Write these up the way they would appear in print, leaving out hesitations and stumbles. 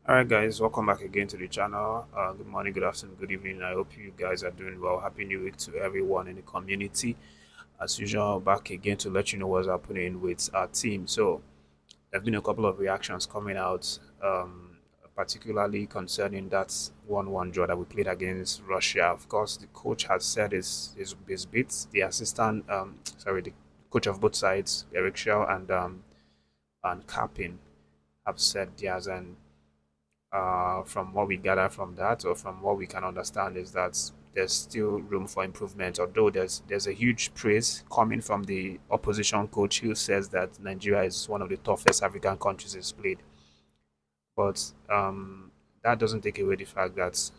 Alright guys, welcome back again to the channel. Good morning, good afternoon, good evening. I hope you guys are doing well. Happy New Week to everyone in the community. As usual, back again to let you know what's happening with our team. So there's been a couple of reactions coming out, particularly concerning that 1-1 draw that we played against Russia. Of course, the coach has said his bits. The assistant, the coach of both sides, Eric Shell and Capin have said theirs, and from what we gather from that, or from what we can understand, is that there's still room for improvement. Although there's a huge praise coming from the opposition coach who says that Nigeria is one of the toughest African countries he's played, but that doesn't take away the fact that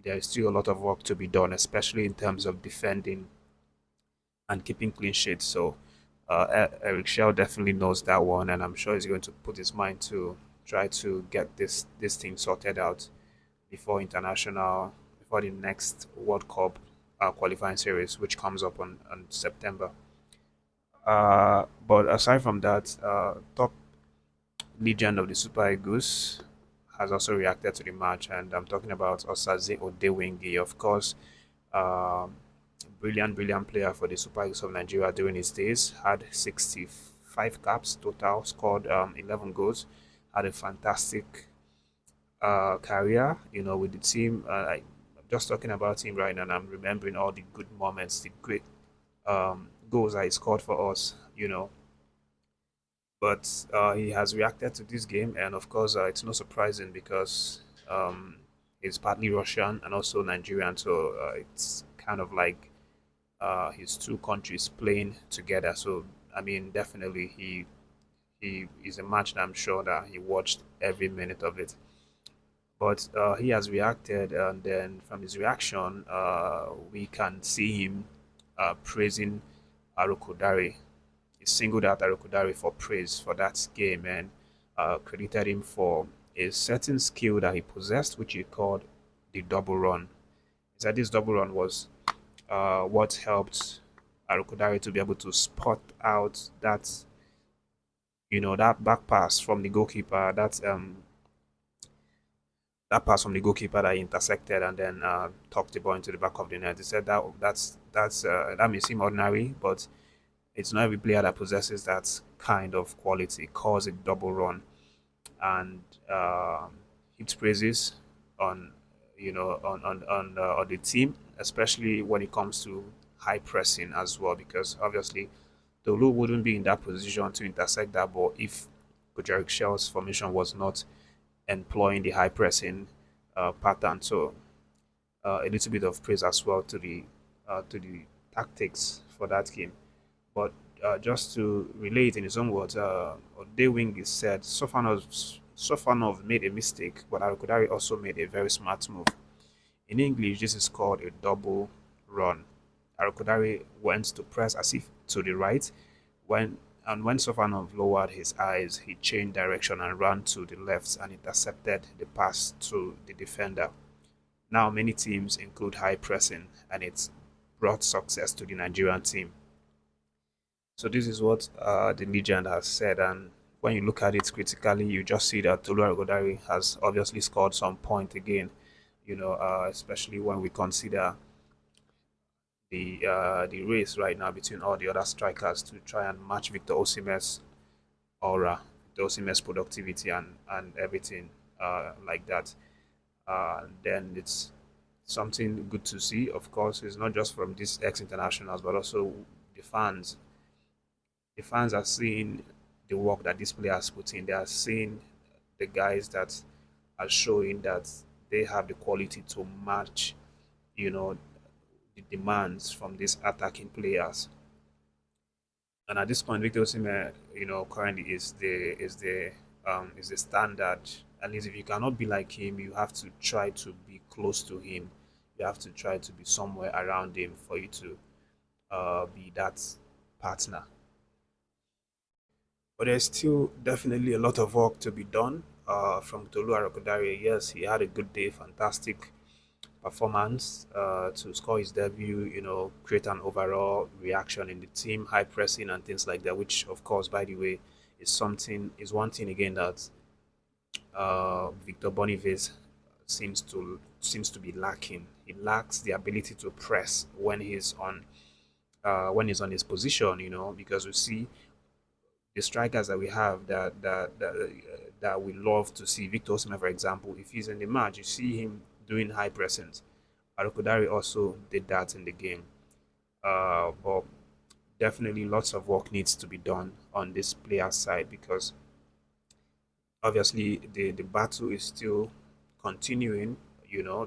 there is still a lot of work to be done, especially in terms of defending and keeping clean sheets. So Eric Shell definitely knows that one, and I'm sure he's going to put his mind to try to get this thing sorted out before before the next World Cup qualifying series, which comes up on September. But aside from that, top legend of the Super Eagles has also reacted to the match, and I'm talking about Osaze Odewingi, of course. Um brilliant player for the Super Eagles of Nigeria during his days. Had 65 caps total, scored 11 goals, had a fantastic career, with the team. I'm just talking about him right now, and I'm remembering all the good moments, the great goals that he scored for us, But he has reacted to this game, and of course, it's not surprising because he's partly Russian and also Nigerian, so it's kind of like his two countries playing together. So I mean, definitely he is a match that I'm sure that he watched every minute of it. But he has reacted, and then from his reaction, we can see him praising Arokodare. He singled out Arokodare for praise for that game, and credited him for a certain skill that he possessed, which he called the double run. He said this double run was what helped Arokodare to be able to spot out that back pass from the goalkeeper, that pass from the goalkeeper that he intersected and then tucked the ball into the back of the net. He said that may seem ordinary, but it's not every player that possesses that kind of quality. Calls it double run, and heaps praises on on the team, especially when it comes to high pressing as well, because obviously TOLU wouldn't be in that position to intersect that ball if Kujaric Shell's formation was not employing the high pressing pattern. So a little bit of praise as well to the tactics for that game. But just to relate in his own words, Odewing said Sofanov made a mistake, but Arokodare also made a very smart move. In English, this is called a double run. Arokodare went to press as if to the right, when Sofanov lowered his eyes, he changed direction and ran to the left and intercepted the pass to the defender. Now, many teams include high pressing, and it's brought success to the Nigerian team. So this is what the legend has said, and when you look at it critically, you just see that Tolu Arokodare has obviously scored some point again. Especially when we consider the race right now between all the other strikers to try and match Victor Osimhen's aura, Victor Osimhen's productivity and everything like that. Then it's something good to see. Of course, it's not just from these ex-internationals, but also the fans. The fans are seeing the work that these players put in. They are seeing the guys that are showing that they have the quality to match, you know, the demands from these attacking players. And at this point, Victor Osimhen, currently is the standard. At least if you cannot be like him, you have to try to be close to him. You have to try to be somewhere around him for you to be that partner. But there's still definitely a lot of work to be done from Tolu Arokodare. Yes, he had a good day, fantastic performance to score his debut, create an overall reaction in the team, high pressing and things like that, which of course, by the way, is one thing again that Victor Boniface seems to be lacking. He lacks the ability to press when he's on his position, because we see the strikers that we have that we love to see. Victor Osimhen, for example, if he's in the match, you see him doing high pressings. Arokodare also did that in the game. But definitely lots of work needs to be done on this player side because obviously the battle is still continuing,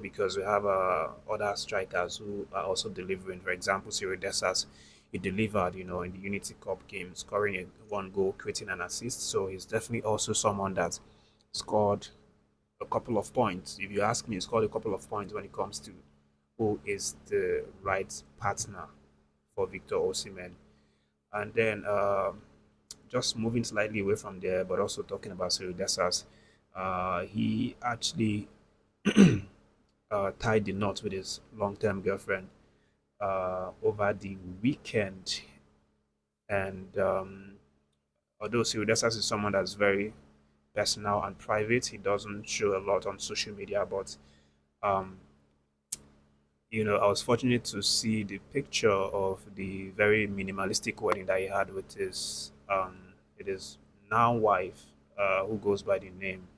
because we have other strikers who are also delivering. For example, Cyril Dessas, he delivered, in the Unity Cup game, scoring one goal, creating an assist. So he's definitely also someone that scored a couple of points. If you ask me, he scored a couple of points when it comes to who is the right partner for Victor Osimhen. And then just moving slightly away from there, but also talking about Cyril Dessas, he actually tied the knot with his long-term girlfriend over the weekend. And although Cyril Dessas is someone that's very personal and private, he doesn't show a lot on social media. But um, I was fortunate to see the picture of the very minimalistic wedding that he had with his now wife, who goes by the name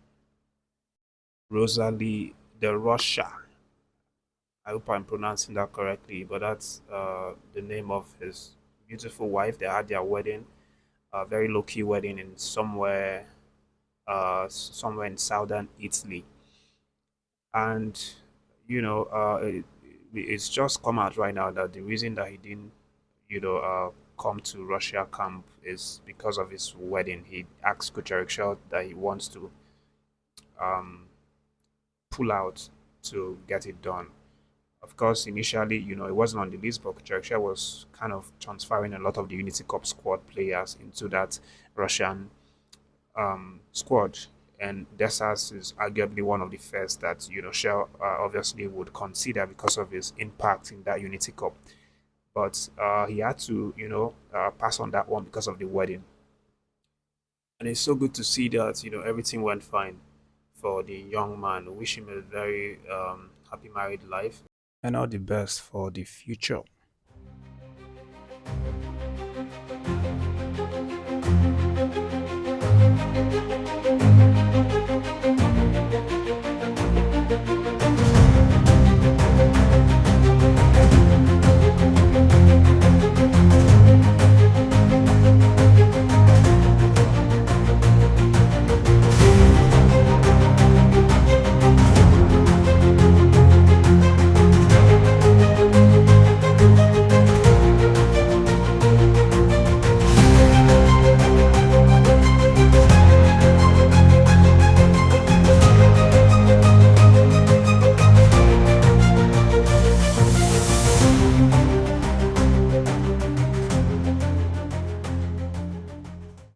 Rosalie de Rocha. I hope I'm pronouncing that correctly, but that's the name of his beautiful wife. They had their wedding, a very low-key wedding in somewhere in southern Italy, and it's just come out right now that the reason that he didn't, come to Russia camp is because of his wedding. He asked Coach Eric Chelle that he wants to um, pull out to get it done. Of course, initially, it wasn't on the list, but Coach Eric Chelle was kind of transferring a lot of the Unity Cup squad players into that Russian squad. And Dessas is arguably one of the first that Shell obviously would consider because of his impact in that Unity Cup. But he had to pass on that one because of the wedding. And it's so good to see that everything went fine for the young man. We wish him a very happy married life and all the best for the future.